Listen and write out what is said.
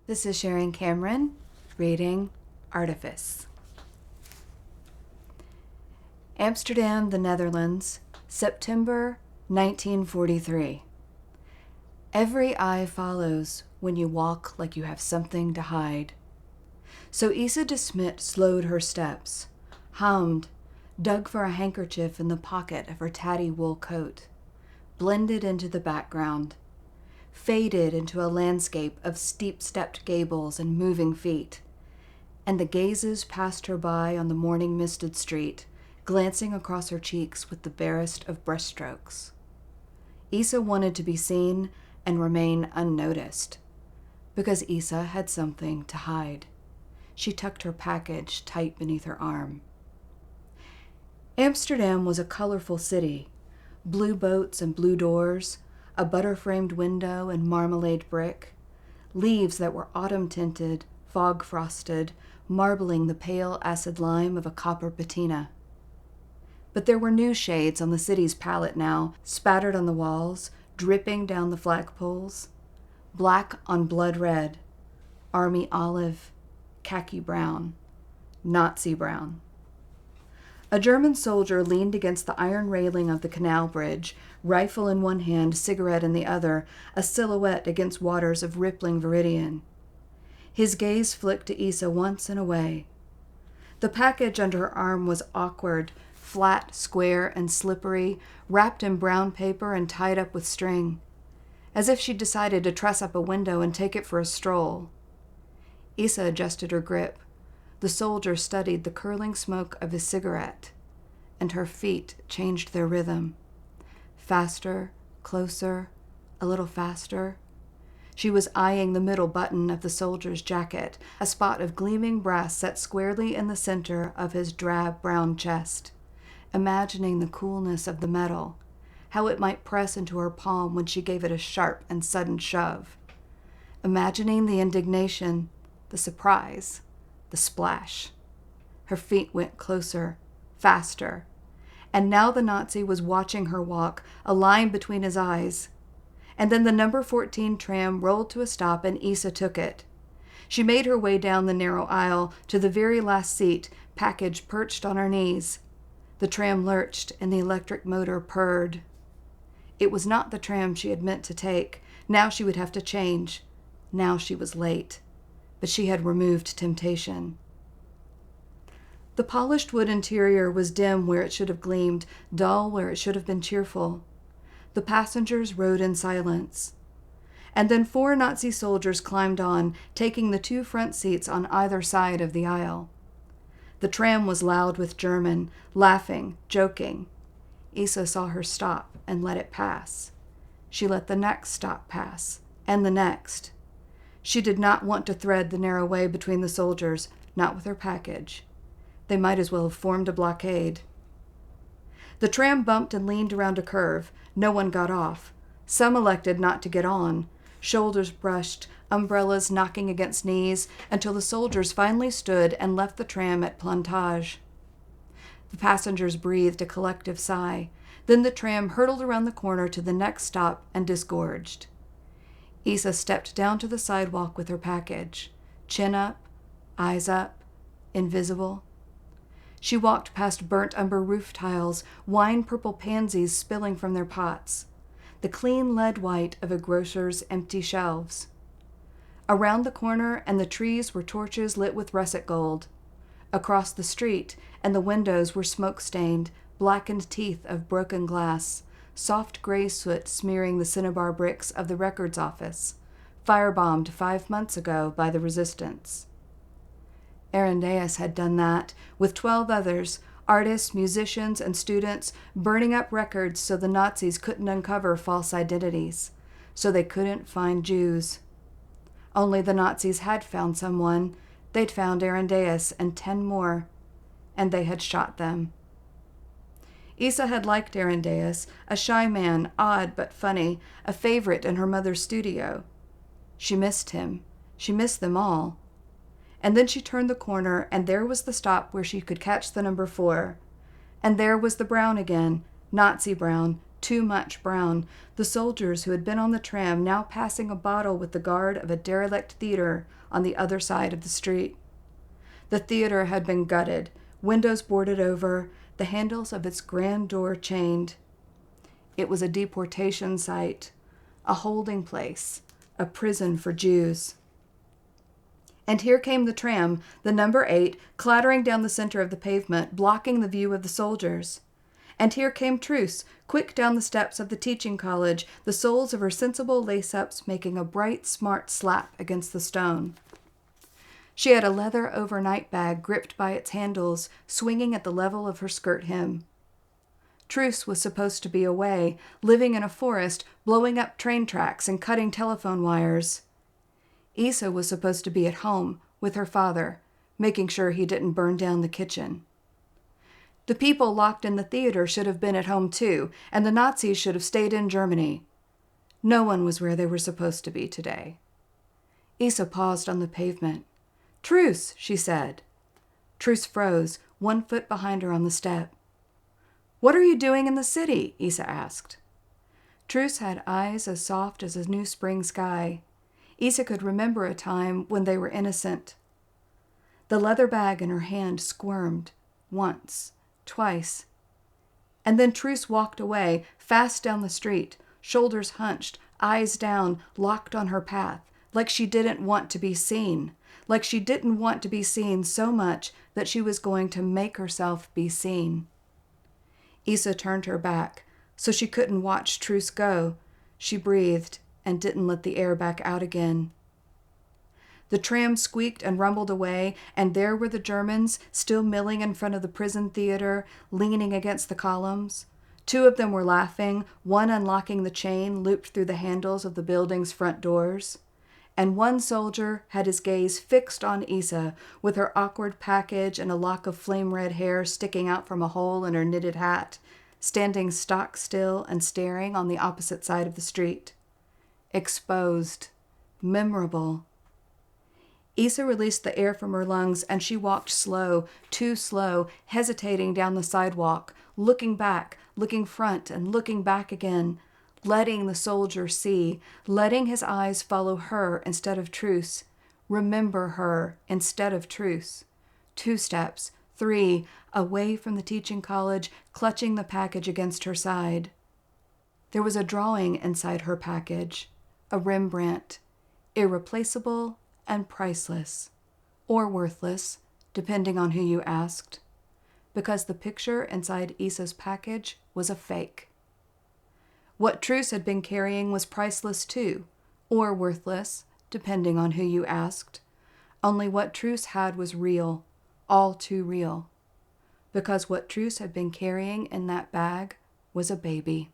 This is Sharon Cameron, reading Artifice. Amsterdam, the Netherlands, September 1943. Every eye follows when you walk like you have something to hide. So Isa de Smet slowed her steps, hummed, dug for a handkerchief in the pocket of her tatty wool coat, blended into the background, faded into a landscape of steep-stepped gables and moving feet, and the gazes passed her by on the morning-misted street, glancing across her cheeks with the barest of brushstrokes. Isa wanted to be seen and remain unnoticed, because Isa had something to hide. She tucked her package tight beneath her arm. Amsterdam was a colorful city, blue boats and blue doors, a butter-framed window and marmalade brick, leaves that were autumn-tinted, fog-frosted, marbling the pale acid lime of a copper patina. But there were new shades on the city's palette now, spattered on the walls, dripping down the flagpoles. Black on blood red, army olive, khaki brown, Nazi brown. A German soldier leaned against the iron railing of the canal bridge, rifle in one hand, cigarette in the other, a silhouette against waters of rippling viridian. His gaze flicked to Isa once and away. The package under her arm was awkward, flat, square, and slippery, wrapped in brown paper and tied up with string, as if she'd decided to truss up a window and take it for a stroll. Isa adjusted her grip. The soldier studied the curling smoke of his cigarette, and her feet changed their rhythm. Faster, closer, a little faster. She was eyeing the middle button of the soldier's jacket, a spot of gleaming brass set squarely in the center of his drab brown chest, imagining the coolness of the metal, how it might press into her palm when she gave it a sharp and sudden shove. Imagining the indignation, the surprise, the splash. Her feet went closer, faster, and now the Nazi was watching her walk, a line between his eyes. And then the number 14 tram rolled to a stop and Isa took it. She made her way down the narrow aisle to the very last seat, package perched on her knees. The tram lurched and the electric motor purred. It was not the tram she had meant to take. Now she would have to change. Now she was late. But she had removed temptation. The polished wood interior was dim where it should have gleamed, dull where it should have been cheerful. The passengers rode in silence. And then 4 Nazi soldiers climbed on, taking the 2 front seats on either side of the aisle. The tram was loud with German, laughing, joking. Isa saw her stop and let it pass. She let the next stop pass, and the next. She did not want to thread the narrow way between the soldiers, not with her package. They might as well have formed a blockade. The tram bumped and leaned around a curve. No one got off. Some elected not to get on. Shoulders brushed, umbrellas knocking against knees, until the soldiers finally stood and left the tram at Plantage. The passengers breathed a collective sigh. Then the tram hurtled around the corner to the next stop and disgorged. Isa stepped down to the sidewalk with her package, chin up, eyes up, invisible. She walked past burnt umber roof tiles, wine-purple pansies spilling from their pots, the clean lead white of a grocer's empty shelves. Around the corner and the trees were torches lit with russet gold. Across the street and the windows were smoke-stained, blackened teeth of broken glass, soft gray soot smearing the cinnabar bricks of the records office, firebombed 5 months ago by the resistance. Arandeus had done that, with 12 others, artists, musicians, and students, burning up records so the Nazis couldn't uncover false identities, so they couldn't find Jews. Only the Nazis had found someone. They'd found Arandeus and 10 more, and they had shot them. Isa had liked Arandeus, a shy man, odd but funny, a favorite in her mother's studio. She missed him. She missed them all. And then she turned the corner, and there was the stop where she could catch the number 4. And there was the brown again, Nazi brown, too much brown, the soldiers who had been on the tram now passing a bottle with the guard of a derelict theater on the other side of the street. The theater had been gutted, windows boarded over, the handles of its grand door chained. It was a deportation site, a holding place, a prison for Jews. And here came the tram, the number 8, clattering down the center of the pavement, blocking the view of the soldiers. And here came Truce, quick down the steps of the teaching college, the soles of her sensible lace-ups making a bright, smart slap against the stone. She had a leather overnight bag gripped by its handles, swinging at the level of her skirt hem. Truce was supposed to be away, living in a forest, blowing up train tracks and cutting telephone wires. Isa was supposed to be at home with her father, making sure he didn't burn down the kitchen. The people locked in the theater should have been at home too, and the Nazis should have stayed in Germany. No one was where they were supposed to be today. Isa paused on the pavement. "Truce," she said. Truce froze, 1 foot behind her on the step. "What are you doing in the city?" Isa asked. Truce had eyes as soft as a new spring sky. Isa could remember a time when they were innocent. The leather bag in her hand squirmed, once, twice. And then Truce walked away, fast down the street, shoulders hunched, eyes down, locked on her path, like she didn't want to be seen, like she didn't want to be seen so much that she was going to make herself be seen. Isa turned her back, so she couldn't watch Truce go. She breathed and didn't let the air back out again. The tram squeaked and rumbled away, and there were the Germans, still milling in front of the prison theater, leaning against the columns. 2 of them were laughing, one unlocking the chain looped through the handles of the building's front doors. And one soldier had his gaze fixed on Isa, with her awkward package and a lock of flame-red hair sticking out from a hole in her knitted hat, standing stock still and staring on the opposite side of the street. Exposed. Memorable. Isa released the air from her lungs, and she walked slow, too slow, hesitating down the sidewalk, looking back, looking front, and looking back again, letting the soldier see, letting his eyes follow her instead of Truce, remember her instead of Truce. 2 steps, 3, away from the teaching college, clutching the package against her side. There was a drawing inside her package, a Rembrandt, irreplaceable and priceless, or worthless, depending on who you asked, because the picture inside Isa's package was a fake. What Truce had been carrying was priceless too, or worthless, depending on who you asked, only what Truce had was real, all too real, because what Truce had been carrying in that bag was a baby.